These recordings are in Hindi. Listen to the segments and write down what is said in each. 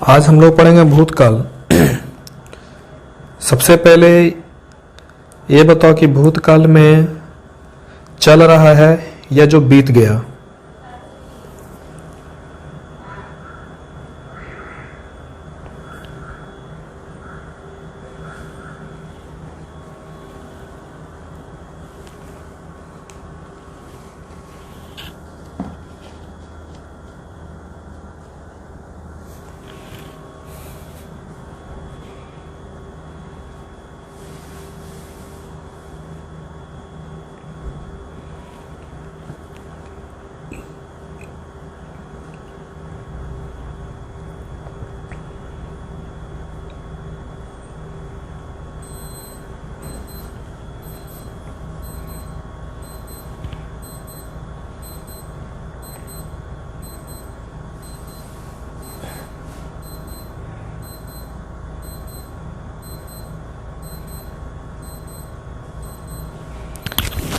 आज हम लोग पढ़ेंगे भूतकाल। सबसे पहले ये बताओ कि भूतकाल में चल रहा है या जो बीत गया।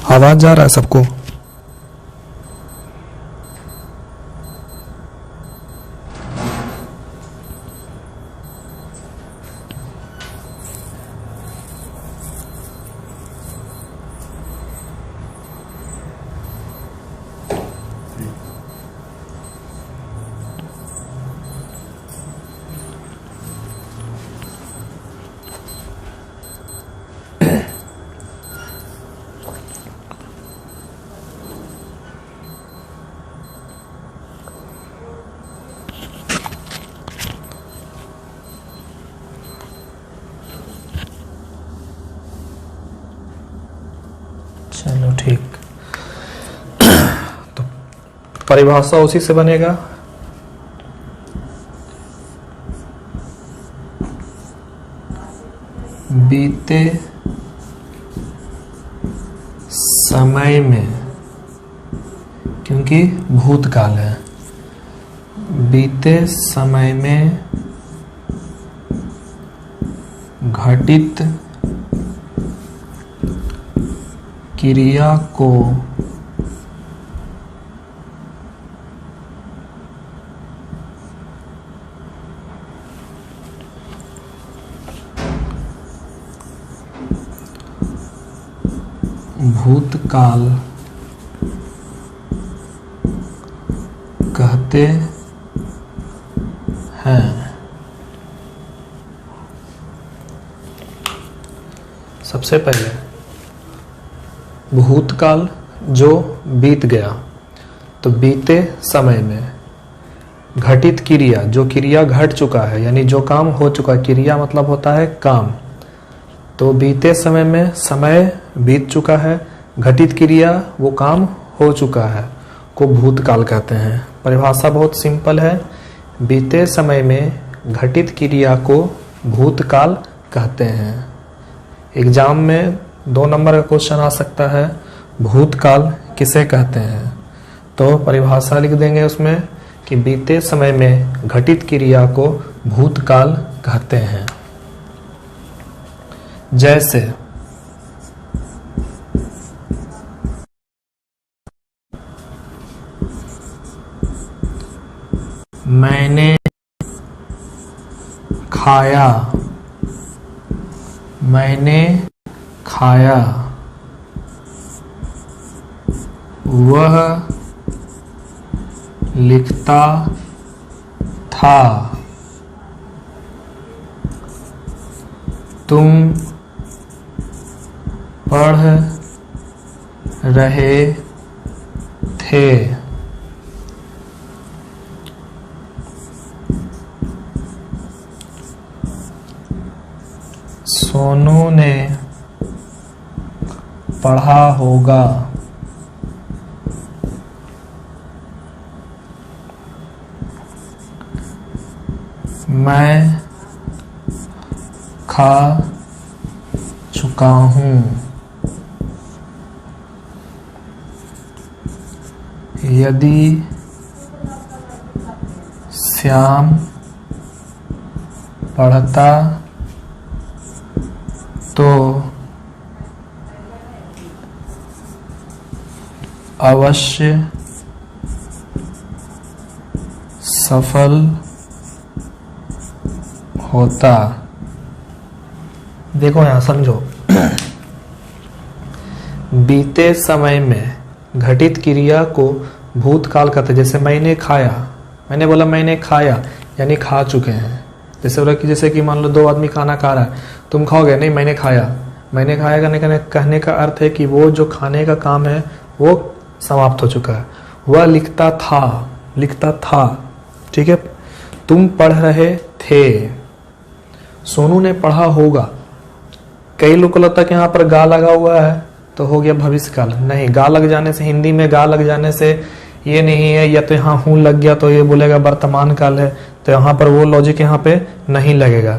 आवाज जा रहा है सबको? चलो ठीक। तो परिभाषा उसी से बनेगा। बीते समय में, क्योंकि भूतकाल है, बीते समय में घटित क्रिया को भूतकाल कहते हैं। सबसे पहले भूतकाल जो बीत गया, तो बीते समय में घटित क्रिया, जो क्रिया घट चुका है, यानी जो काम हो चुका। क्रिया मतलब होता है काम। तो बीते समय में समय बीत चुका है, घटित क्रिया वो काम हो चुका है को भूतकाल कहते हैं। परिभाषा बहुत सिंपल है। बीते समय में घटित क्रिया को भूतकाल कहते हैं। एग्जाम में 2 नंबर का क्वेश्चन आ सकता है, भूतकाल किसे कहते हैं। तो परिभाषा लिख देंगे उसमें कि बीते समय में घटित क्रिया को भूतकाल कहते हैं। जैसे मैंने खाया, मैंने खाया, वह लिखता था, तुम पढ़ रहे थे, सोनू ने पढ़ा होगा, मैं खा चुका हूँ, यदि श्याम पढ़ता तो अवश्य सफल होता। देखो यहां समझो, बीते समय में घटित क्रिया को भूतकाल कहते हैं। जैसे मैंने खाया, मैंने बोला मैंने खाया यानी खा चुके हैं। जैसे कि मान लो दो आदमी खाना खा रहा है, तुम खाओगे नहीं, मैंने खाया। मैंने खाया कहने का अर्थ है कि वो जो खाने का काम है वो समाप्त हो चुका है। वह लिखता था, ठीक है। तुम पढ़ रहे थे, सोनू ने पढ़ा होगा। कई लोग को लगता है कि यहाँ पर गा लगा हुआ है तो हो गया भविष्य काल। नहीं, गा लग जाने से, हिंदी में गा लग जाने से ये नहीं है, या तो यहाँ हूं लग गया तो ये बोलेगा वर्तमान काल है, तो यहाँ पर वो लॉजिक यहाँ पे नहीं लगेगा।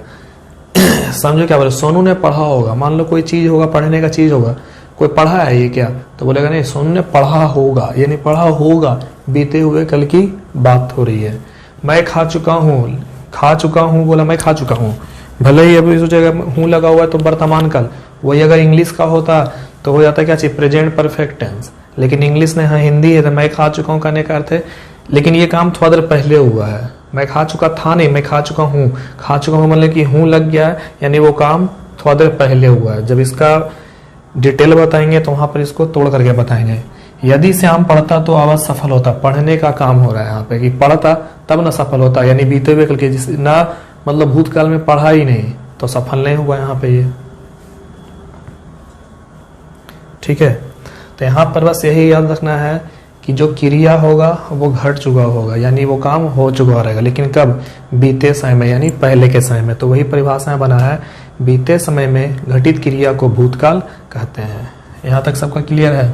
समझो क्या बोले, सोनू ने पढ़ा होगा। मान लो कोई चीज होगा, पढ़ने का चीज होगा, कोई पढ़ा है ये क्या, तो बोलेगा नहीं, सोनू ने पढ़ा होगा, यानी पढ़ा होगा, बीते हुए कल की बात हो रही है। मैं खा चुका हूँ बोला मैं खा चुका हूँ, भले ही अभी सोचेगा हूँ लगा हुआ है तो वर्तमान काल। वही अगर इंग्लिश का होता तो हो जाता क्या चाहिए, प्रेजेंट परफेक्ट टेंस। लेकिन इंग्लिश ने हाँ हिंदी है तो मैं खा चुका हूँ कहने का अर्थ है, लेकिन ये काम थोड़ा देर पहले हुआ है। मैं खा चुका था नहीं, मैं खा चुका हूँ मतलब कि हूँ लग गया है, यानी वो काम थोड़ा देर पहले हुआ है। जब इसका डिटेल बताएंगे तो वहां पर इसको तोड़ करके बताएंगे। यदि श्याम पढ़ता तो आवाज सफल होता, पढ़ने का काम हो रहा है यहाँ पे कि पढ़ता तब ना सफल होता, यानी बीते हुए कल के ना, मतलब भूतकाल में पढ़ा ही नहीं तो सफल नहीं हुआ यहाँ पे ये, ठीक है। तो यहाँ पर बस यही याद रखना है कि जो क्रिया होगा वो घट चुका होगा, यानी वो काम हो चुका रहेगा। लेकिन कब, बीते समय में, यानी पहले के समय में। तो वही परिभाषा बना है, बीते समय में घटित क्रिया को भूतकाल कहते हैं। यहाँ तक सबका क्लियर है?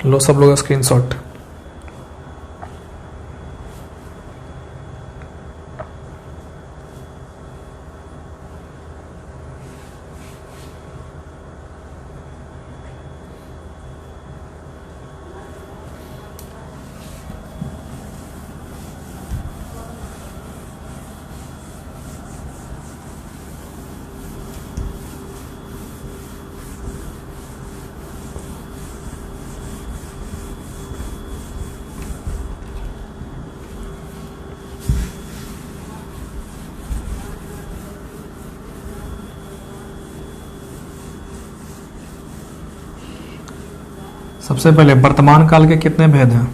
लो सब लोग स्क्रीनशॉट। सबसे पहले वर्तमान काल के कितने भेद हैं?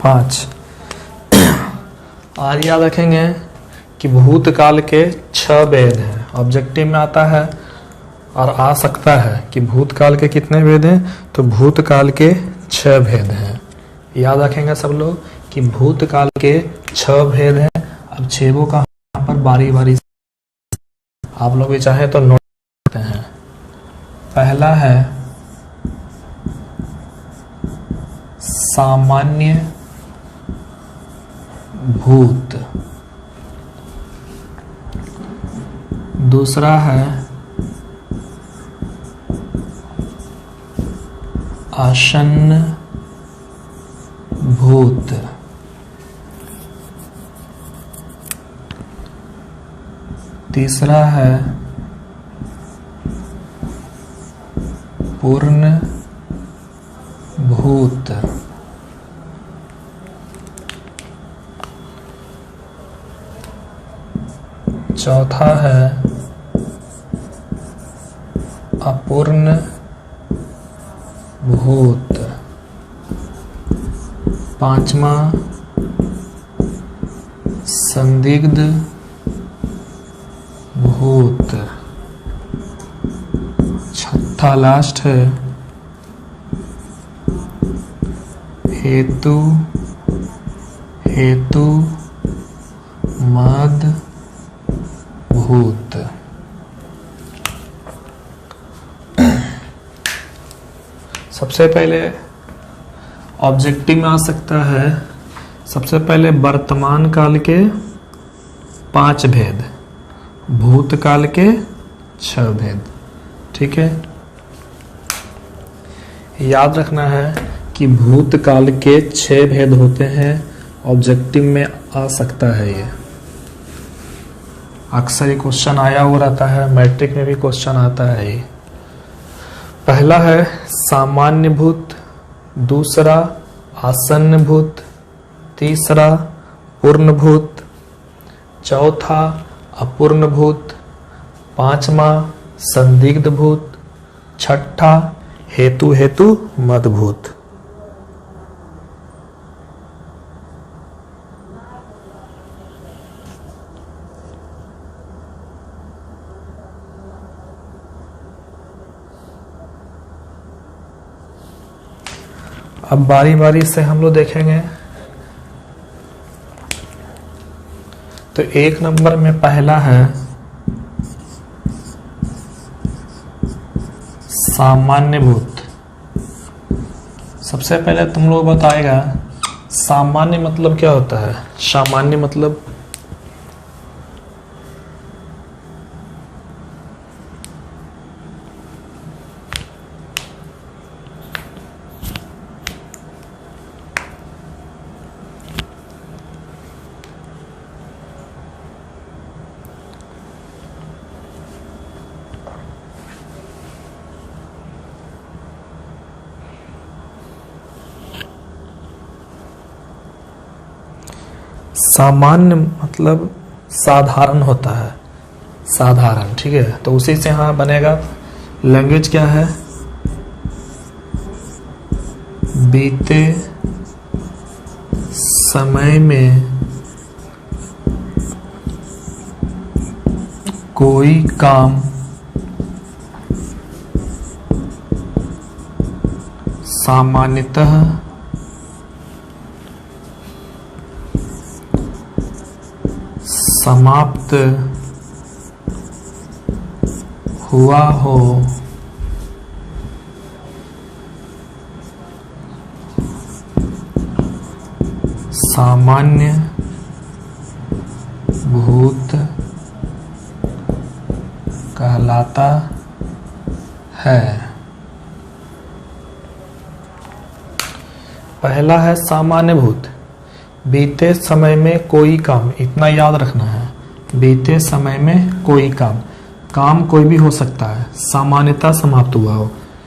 पांच। आज याद रखेंगे कि भूतकाल के 6 भेद हैं। ऑब्जेक्टिव में आता है और आ सकता है कि भूतकाल के कितने भेद हैं, तो भूतकाल के 6 भेद हैं। याद रखेंगे सब लोग कि भूतकाल के 6 भेद हैं। अब 6 का यहाँ पर बारी बारी आप लोग भी चाहे तो नोट करते हैं। पहला है सामान्य भूत, दूसरा है आसन्न भूत, तीसरा है पूर्ण भूत, चौथा है अपूर्ण भूत, पांचवा संदिग्ध भूत, चौथा लास्ट है हेतु मद भूत। सबसे पहले ऑब्जेक्टिव में आ सकता है, सबसे पहले वर्तमान काल के 5 भेद, भूतकाल के 6 भेद। ठीक है, याद रखना है कि भूतकाल के 6 भेद होते हैं। ऑब्जेक्टिव में आ सकता है, ये अक्सर ये क्वेश्चन आया हुआ रहता है, मैट्रिक में भी क्वेश्चन आता है ये। पहला है सामान्य भूत, दूसरा आसन्न भूत, तीसरा पूर्ण भूत, चौथा अपूर्ण भूत, पांचवा संदिग्ध भूत, छठा हेतु मद भूत। अब बारी बारी से हम लोग देखेंगे। तो 1 नंबर में पहला है सामान्य भूत। सबसे पहले तुम लोग बताएगा सामान्य मतलब क्या होता है। सामान्य मतलब सामान्य मतलब साधारण होता है, साधारण। ठीक है, तो उसी से यहाँ बनेगा। लैंग्वेज क्या है, बीते समय में कोई काम सामान्यतः समाप्त हुआ हो, सामान्य भूत कहलाता है। पहला है सामान्य भूत, बीते समय में कोई काम, इतना याद रखना है। बीते समय में कोई काम कोई भी हो सकता है, सामान्यता समाप्त हुआ हो,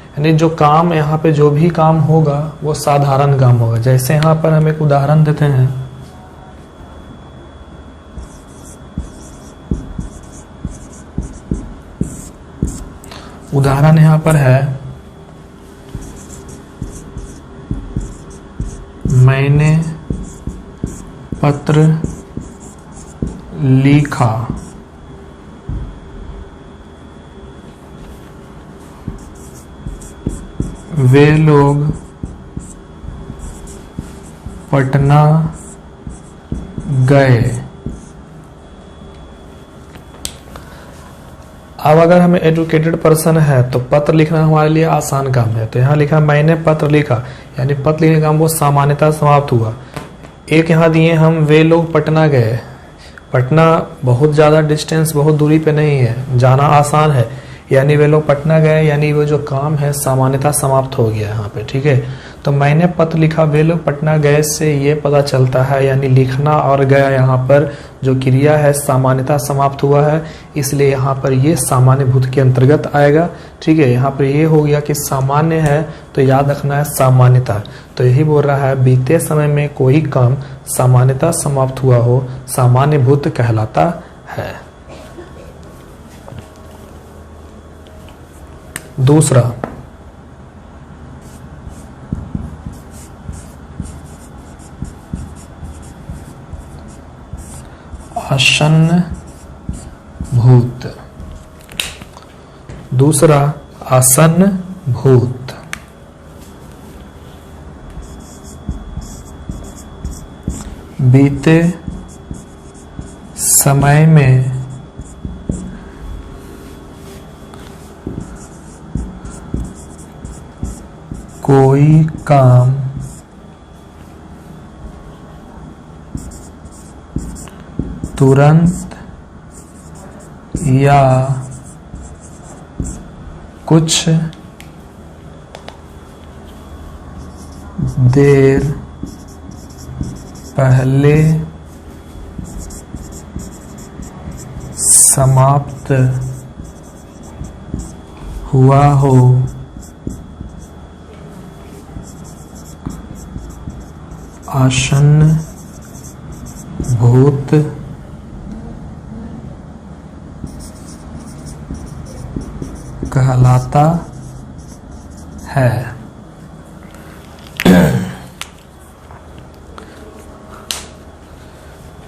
यानी जो काम यहाँ पे जो भी काम होगा वो साधारण काम होगा। जैसे यहाँ पर हम एक उदाहरण देते हैं, उदाहरण यहाँ पर है, मैंने पत्र लिखा, वे लोग पटना गए। अब अगर हम एजुकेटेड पर्सन है तो पत्र लिखना हमारे लिए आसान काम है। तो यहाँ लिखा मैंने पत्र लिखा, यानी पत्र लिखने का काम वो सामान्यता समाप्त हुआ। एक यहाँ दिए हम वे लोग पटना गए। पटना बहुत ज़्यादा डिस्टेंस, बहुत दूरी पे नहीं है, जाना आसान है, यानी वे लोग पटना गए, यानी वो जो काम है सामान्यता समाप्त हो गया यहाँ पे। ठीक है, तो मैंने पत्र लिखा, वे लोग पटना गए से ये पता चलता है, यानी लिखना और गया यहाँ पर जो क्रिया है सामान्यता समाप्त हुआ है, इसलिए यहाँ पर ये सामान्य भूत के अंतर्गत आएगा। ठीक है, यहाँ पर ये हो गया कि सामान्य है तो याद रखना है सामान्यता। तो यही बोल रहा है बीते समय में कोई काम सामान्यता समाप्त हुआ हो, सामान्य भूत कहलाता है। दूसरा, आसन्न भूत। दूसरा आसन्न भूत। बीते समय में कोई काम तुरंत या कुछ देर पहले समाप्त हुआ हो, आसन्न भूत कहलाता है।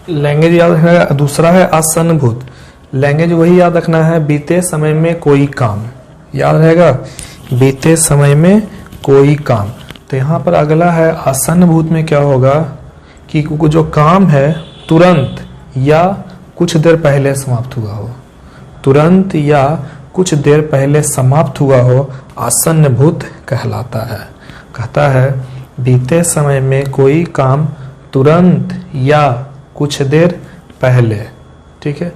लैंग्वेज याद रखना है। दूसरा है आसन्न भूत। लैंग्वेज वही याद रखना है, बीते समय में कोई काम, याद रहेगा, बीते समय में कोई काम। तो यहाँ पर अगला है आसन्न भूत में क्या होगा कि जो काम है तुरंत या कुछ देर पहले समाप्त हुआ हो, तुरंत या कुछ देर पहले समाप्त हुआ हो, आसन्न भूत कहलाता है। कहता है बीते समय में कोई काम तुरंत या कुछ देर पहले, ठीक है,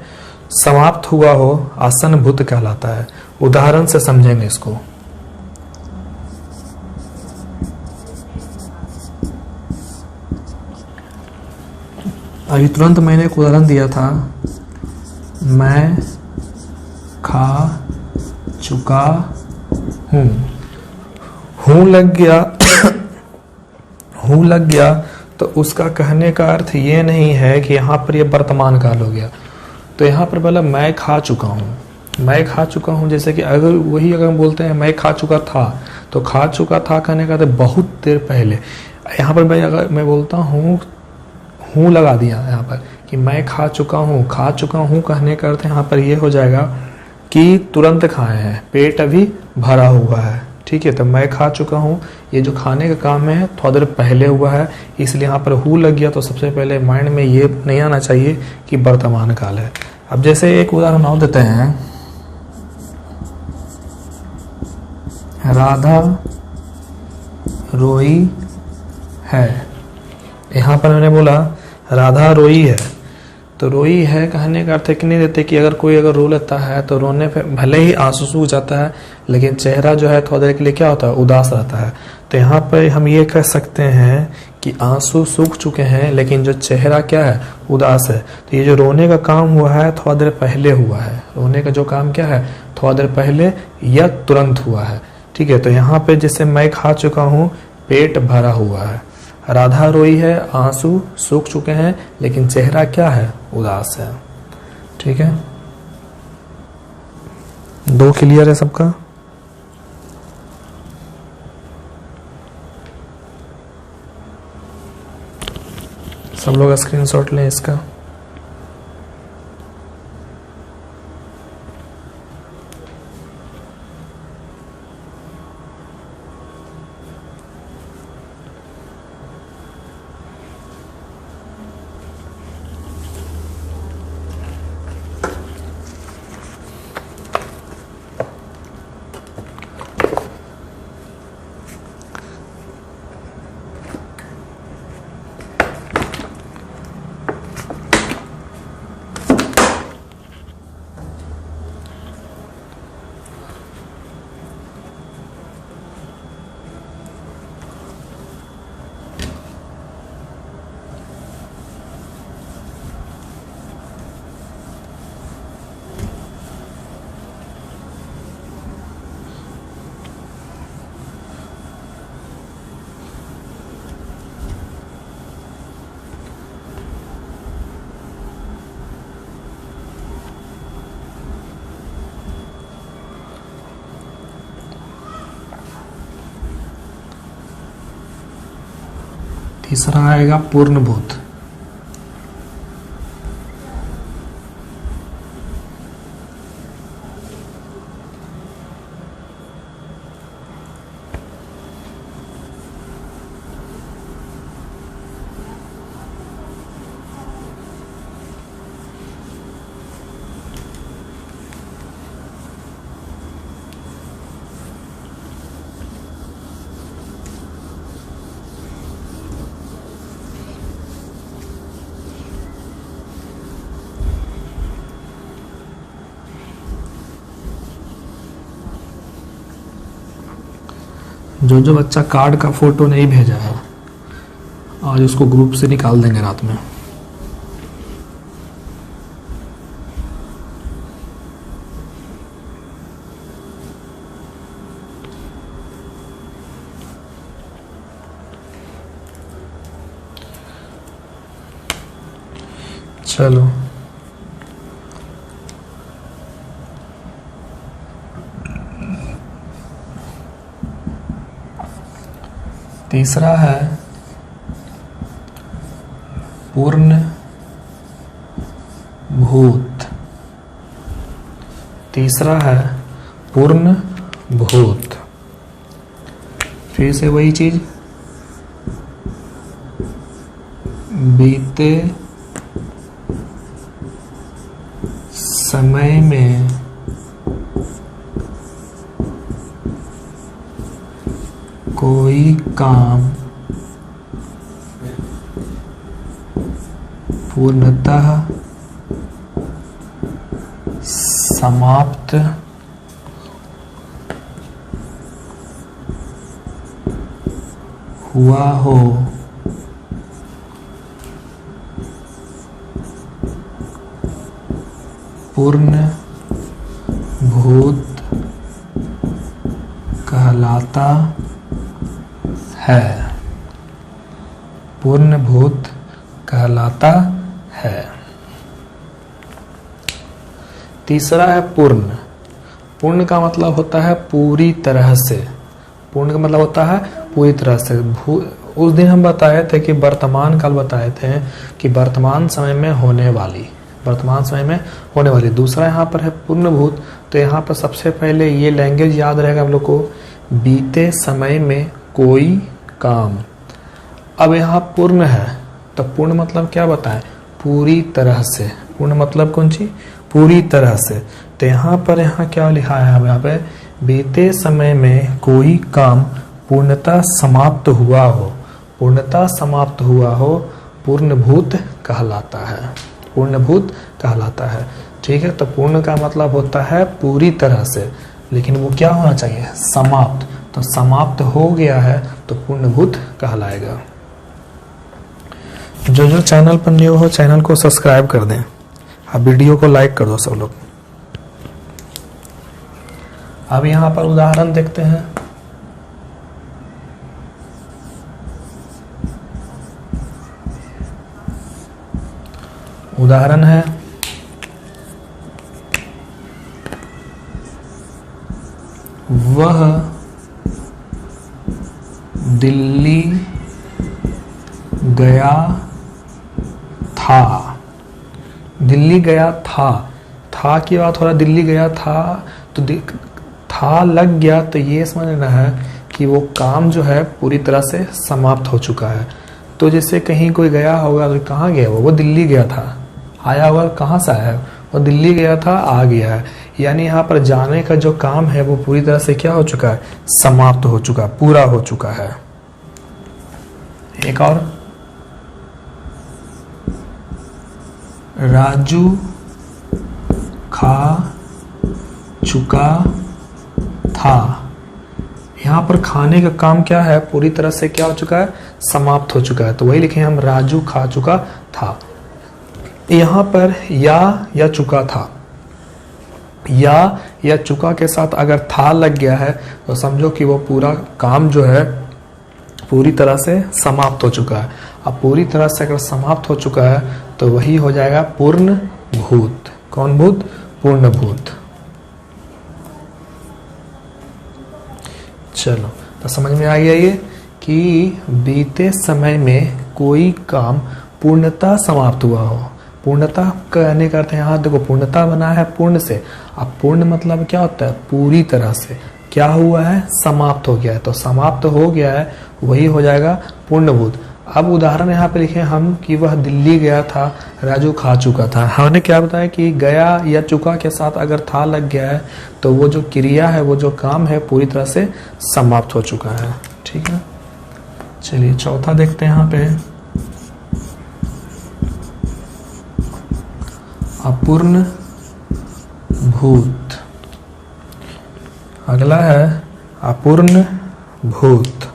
समाप्त हुआ हो, आसन्न भूत कहलाता है। उदाहरण से समझेंगे इसको। अभी तुरंत मैंने एक उदाहरण दिया था, मैं खा चुका हूँ। हूँ लग गया हूँ लग गया तो उसका कहने का अर्थ ये नहीं है कि यहाँ पर ये वर्तमान काल हो गया। तो यहाँ पर बोला मैं खा चुका हूँ, मैं खा चुका हूँ, जैसे कि अगर वही अगर हम बोलते हैं मैं खा चुका था, तो खा चुका था कहने का अर्थ बहुत देर पहले। यहाँ पर मैं अगर मैं बोलता हूँ, हूँ लगा दिया यहाँ पर कि मैं खा चुका हूँ, खा चुका हूँ कहने का अर्थ यहाँ पर ये हो जाएगा कि तुरंत खाए हैं, पेट अभी भरा हुआ है, ठीक है। तो मैं खा चुका हूँ, ये जो खाने का काम है थोड़ा देर पहले हुआ है, इसलिए यहाँ पर हु लग गया। तो सबसे पहले माइंड में ये नहीं आना चाहिए कि वर्तमान काल है। अब जैसे एक उदाहरण और देते हैं, राधा रोई है। यहाँ पर मैंने बोला राधा रोई है, तो रोई है कहने का अर्थ नहीं देते कि अगर कोई अगर रो लेता है तो रोने पे भले ही आंसू सूख जाता है, लेकिन चेहरा जो है थोड़ा देर के लिए क्या होता है, उदास रहता है। तो यहाँ पर हम ये कह सकते हैं कि आंसू सूख चुके हैं लेकिन जो चेहरा क्या है, उदास है। तो ये जो रोने का काम हुआ है थोड़ा देर पहले हुआ है, रोने का जो काम क्या है थोड़ा देर पहले या तुरंत हुआ है, ठीक है। तो यहाँ पे जैसे मैं खा चुका हूँ, पेट भरा हुआ है, राधा रोई है, आंसू सूख चुके हैं लेकिन चेहरा क्या है, उदास है, ठीक है। दो क्लियर है सबका? सब लोग स्क्रीनशॉट लें इसका। तीसरा आएगा पूर्णभूत। जो जो बच्चा कार्ड का फोटो नहीं भेजा है आज उसको ग्रुप से निकाल देंगे रात में। चलो तीसरा है पूर्ण भूत। तीसरा है पूर्ण भूत। फिर से वही चीज, बीते समय में कोई काम पूर्णतः समाप्त हुआ हो, पूर्ण भूत कहलाता है। पूर्ण भूत कहलाता है। तीसरा है पूर्ण। पूर्ण का मतलब होता है पूरी तरह से। पूर्ण का मतलब होता है पूरी तरह से। उस दिन हम बताए थे कि वर्तमान काल बताए थे कि वर्तमान समय में होने वाली, वर्तमान समय में होने वाली। दूसरा यहाँ पर है पूर्ण भूत। तो यहाँ पर सबसे पहले ये लैंग्वेज याद रहेगा आप लोग को, बीते समय में कोई काम। अब यहाँ पूर्ण है तो पूर्ण मतलब क्या बताएं, पूरी तरह से। पूर्ण मतलब कौन सी, पूरी तरह से। तो यहाँ पर यहाँ क्या लिखा है, यहाँ पे बीते समय में कोई काम पूर्णतः समाप्त हुआ हो। पूर्णतः समाप्त हुआ हो पूर्णभूत कहलाता है। पूर्णभूत कहलाता है। ठीक है, तो पूर्ण का मतलब होता है पूरी तरह से, लेकिन वो क्या होना चाहिए, समाप्त। तो समाप्त हो गया है तो पूर्णभूत कहलाएगा। जो जो चैनल पर न्यू हो चैनल को सब्सक्राइब कर दें, अब वीडियो को लाइक कर दो सब लोग। अब यहाँ पर उदाहरण देखते हैं। उदाहरण है वह दिल्ली गया था। दिल्ली गया था की बात हो रहा, दिल्ली गया था तो था लग गया, तो ये समझना है कि वो काम जो है पूरी तरह से समाप्त हो चुका है। तो जैसे कहीं कोई गया होगा तो कहाँ गया वो दिल्ली गया था। आया हुआ कहाँ से आया है, वो दिल्ली गया था, आ गया है। यानी यहाँ पर जाने का जो काम है वो पूरी तरह से क्या हो चुका है, समाप्त हो चुका, पूरा हो चुका है। एक और, राजू खा चुका था। यहाँ पर खाने का काम क्या है, पूरी तरह से क्या हो चुका है, समाप्त हो चुका है। तो वही लिखे हम, राजू खा चुका था। यहाँ पर या चुका था, या चुका के साथ अगर था लग गया है तो समझो कि वो पूरा काम जो है पूरी तरह से समाप्त हो चुका है। अब पूरी तरह से अगर समाप्त हो चुका है तो वही हो जाएगा पूर्ण भूत। कौन भूत, पूर्ण भूत। चलो, तो समझ में आ गया ये कि बीते समय में कोई काम पूर्णतः समाप्त हुआ हो। पूर्णतः कहने का अर्थ यहाँ देखो, पूर्णतः बना है पूर्ण से। अब पूर्ण मतलब क्या होता है, पूरी तरह से। क्या हुआ है, समाप्त हो गया है। तो समाप्त हो गया है वही हो जाएगा पूर्णभूत। अब उदाहरण यहाँ पे लिखे हम कि वह दिल्ली गया था, राजू खा चुका था। हमने क्या बताया कि गया या चुका के साथ अगर था लग गया है तो वो जो क्रिया है, वो जो काम है पूरी तरह से समाप्त हो चुका है। ठीक है, चलिए चौथा देखते हैं यहाँ पे, अपूर्ण भूत। अगला है अपूर्ण भूत।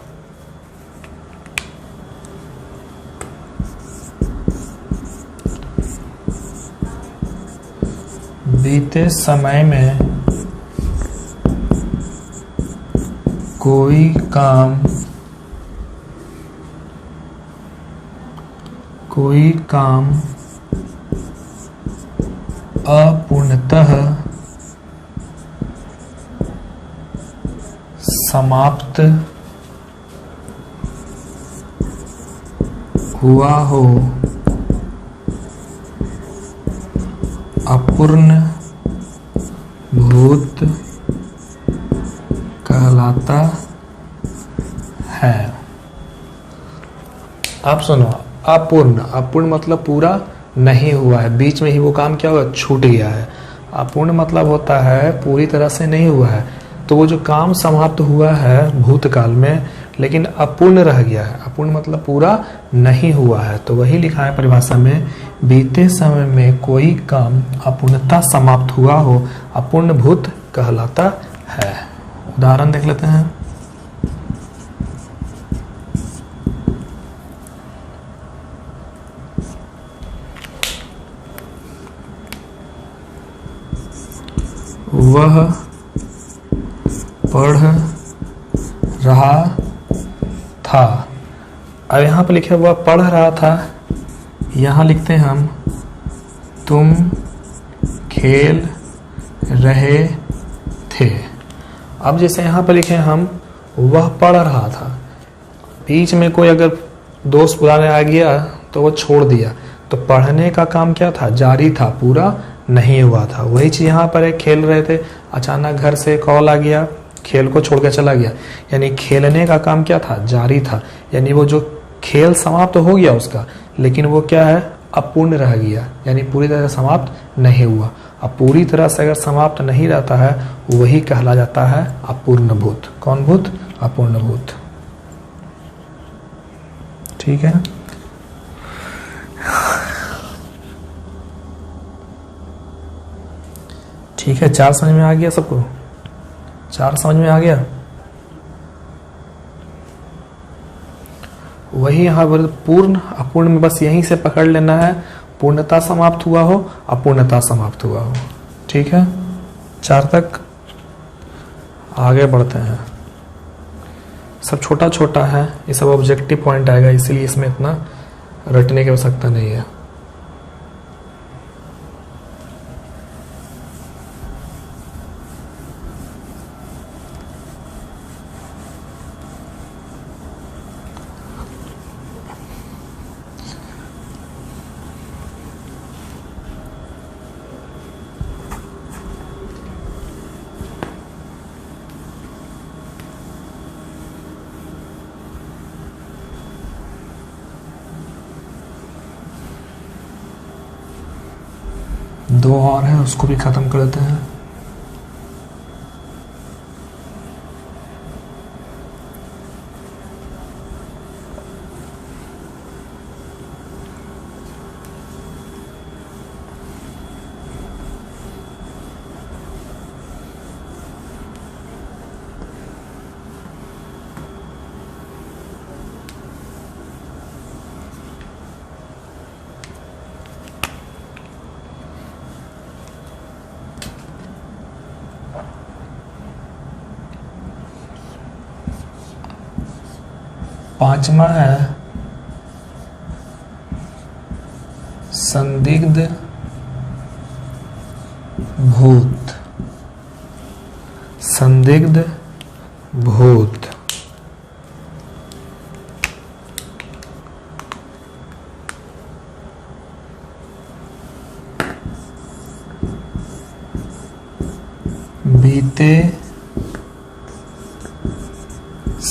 बीते समय में कोई काम अपूर्णतः समाप्त हुआ हो, अपूर्ण भूत कहलाता है। आप सुनो, अपूर्ण मतलब पूरा नहीं हुआ है, बीच में ही वो काम क्या हुआ, छूट गया है। अपूर्ण मतलब होता है पूरी तरह से नहीं हुआ है। तो वो जो काम समाप्त हुआ है भूतकाल में लेकिन अपूर्ण रह गया है, अपूर्ण मतलब पूरा नहीं हुआ है, तो वही लिखा है परिभाषा में, बीते समय में कोई काम अपूर्णता समाप्त हुआ हो, अपूर्ण भूत कहलाता है। उदाहरण देख लेते हैं। वह पढ़ रहा था। अब यहाँ पे लिखे वह पढ़ रहा था, यहाँ लिखते हैं हम तुम खेल रहे थे। अब जैसे यहाँ पे लिखे हम वह पढ़ रहा था, बीच में कोई अगर दोस्त पुराने आ गया तो वो छोड़ दिया, तो पढ़ने का काम क्या था, जारी था, पूरा नहीं हुआ था। वही चीज यहाँ पर है, खेल रहे थे, अचानक घर से कॉल आ गया, खेल को छोड़ के चला गया, यानी खेलने का काम क्या था, जारी था, यानी वो जो खेल समाप्त हो गया उसका, लेकिन वो क्या है, अपूर्ण रह गया, यानी पूरी तरह से समाप्त नहीं हुआ। अब पूरी तरह से अगर समाप्त नहीं रहता है वही कहला जाता है अपूर्ण भूत। कौन भूत, अपूर्ण भूत। ठीक है, ठीक है, 4 समझ में आ गया सबको, 4 समझ में आ गया। वही यहाँ पर पूर्ण अपूर्ण में बस यहीं से पकड़ लेना है, पूर्णता समाप्त हुआ हो, अपूर्णता समाप्त हुआ हो। ठीक है, 4 तक आगे बढ़ते हैं। सब छोटा छोटा है, ये सब ऑब्जेक्टिव पॉइंट आएगा, इसीलिए इसमें इतना रटने की आवश्यकता नहीं है। दो और है, उसको भी खत्म कर देते हैं। पांचवा है संदिग्ध भूत। संदिग्ध भूत बीते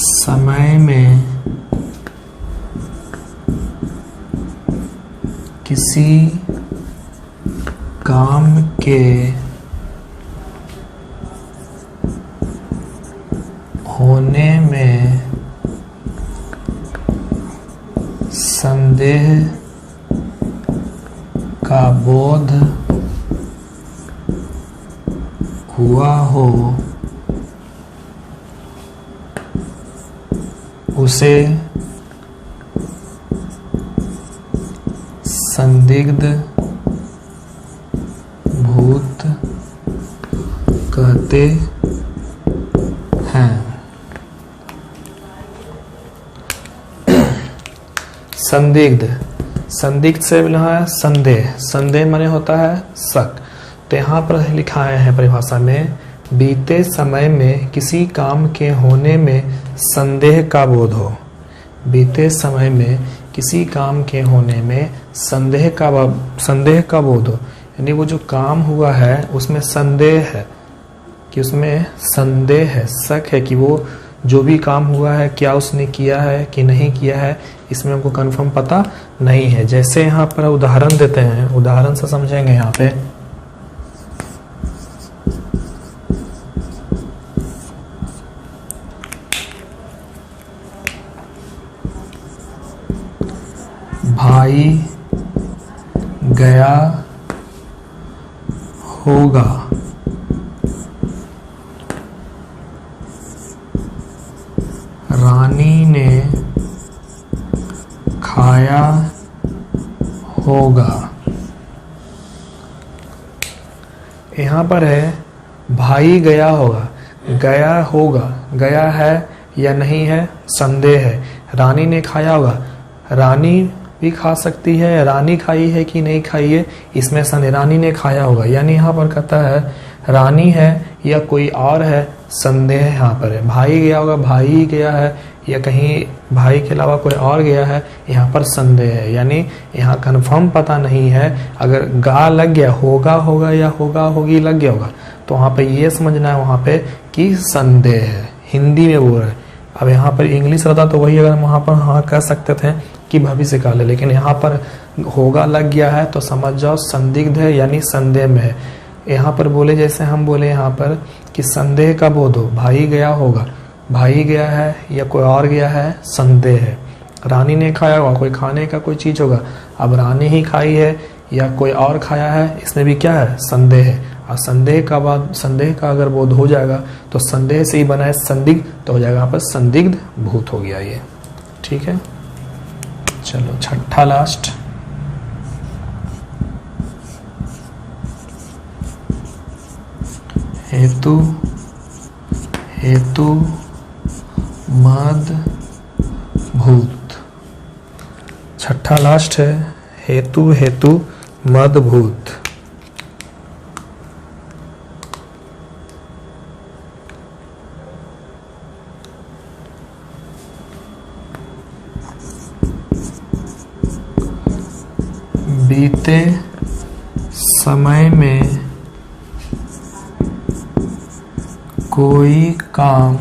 समय में किसी काम के होने में संदेह का बोध हुआ हो, उसे संदिग्ध भूत कहते हैं। संदिग्ध, संदिग्ध से मिला है संदेह, संदेह माने होता है शक। तो यहाँ पर लिखा है परिभाषा में, बीते समय में किसी काम के होने में संदेह का बोध हो। बीते समय में किसी काम के होने में संदेह का बोध हो, यानी वो जो काम हुआ है उसमें संदेह है, कि उसमें संदेह है, शक है कि वो जो भी काम हुआ है क्या उसने किया है कि नहीं किया है, इसमें हमको कंफर्म पता नहीं है। जैसे यहाँ पर उदाहरण देते हैं, उदाहरण से समझेंगे। यहाँ पे भाई गया होगा, रानी ने खाया होगा। यहाँ पर है भाई गया होगा, गया होगा, गया है या नहीं है संदेह है। रानी ने खाया होगा, रानी भी खा सकती है, रानी खाई है कि नहीं खाई है, इसमें संदेह, रानी ने खाया होगा, यानी यहाँ पर कहता है रानी है या कोई और है, संदेह यहाँ पर है। भाई गया होगा, भाई गया है या कहीं भाई के अलावा कोई और गया है, यहाँ पर संदेह है, यानी यहाँ कंफर्म पता नहीं है। अगर गा लग गया, होगा होगा या होगा होगी लग गया होगा, तो वहाँ पे ये समझना है वहाँ पे कि संदेह है, हिंदी में बोल रहे हैं। अब यहाँ पर इंग्लिश रहता तो वही, अगर वहाँ पर हाँ कह सकते थे कि भविष्य काल है, लेकिन यहाँ पर होगा लग गया है तो समझ जाओ संदिग्ध है, यानी संदेह में है। यहाँ पर बोले जैसे हम बोले यहाँ पर कि संदेह का बोध हो, भाई गया होगा, भाई गया है या कोई और गया है, संदेह है। रानी ने खाया होगा, कोई खाने का कोई चीज होगा, अब रानी ही खाई है या कोई और खाया है, इसमें भी क्या है, संदेह है। और संदेह का अगर बोध हो जाएगा तो संदेह से ही बना है संदिग्ध, तो हो जाएगा यहाँ पर संदिग्ध भूत हो गया ये। ठीक है, चलो छठा लास्ट, हेतु हेतु मद भूत। छठा लास्ट है हेतु हेतु मद भूत। बीते समय में कोई काम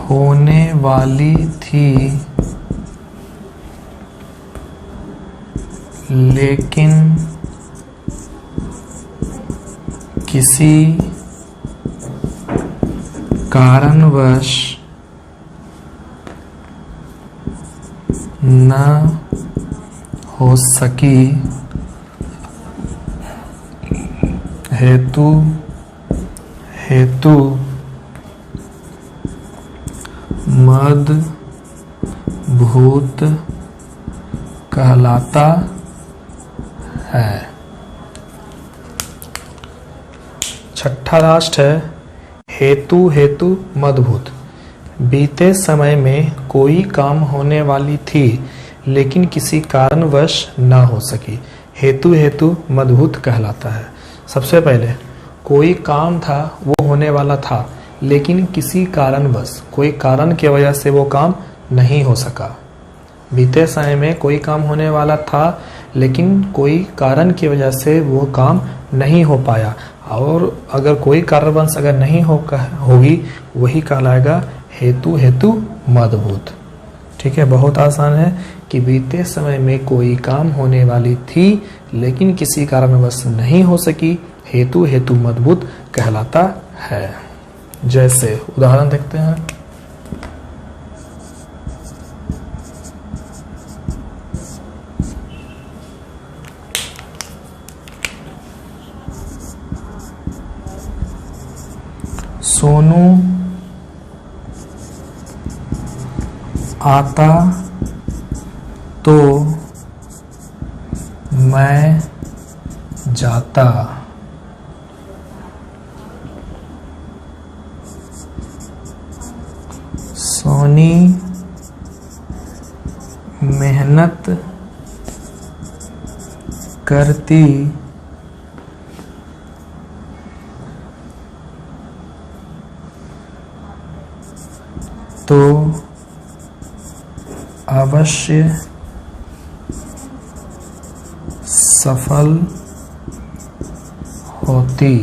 होने वाली थी, लेकिन किसी कारणवश न हो सकी। हेतु हेतु मद भूत कहलाता है। छठा लास्ट है हेतु हेतु मदभूत। बीते समय में कोई काम होने वाली थी लेकिन किसी कारणवश ना हो सकी, हेतु हेतु मदभूत कहलाता है। सबसे पहले कोई काम था, वो होने वाला था, लेकिन किसी कारणवश, कोई कारण की वजह से वो काम नहीं हो सका। बीते समय में कोई काम होने वाला था लेकिन कोई कारण की वजह से वो काम नहीं हो पाया, और अगर कोई कारणवश अगर नहीं होगी वही कहलाएगा हेतु हेतु मदभूत। ठीक है, बहुत आसान है कि बीते समय में कोई काम होने वाली थी लेकिन किसी कारणवश नहीं हो सकी, हेतु हेतु मदभूत कहलाता है। जैसे उदाहरण देखते हैं, सोनू आता तो मैं जाता। सोनी मेहनत करती तो अवश्य सफल होती।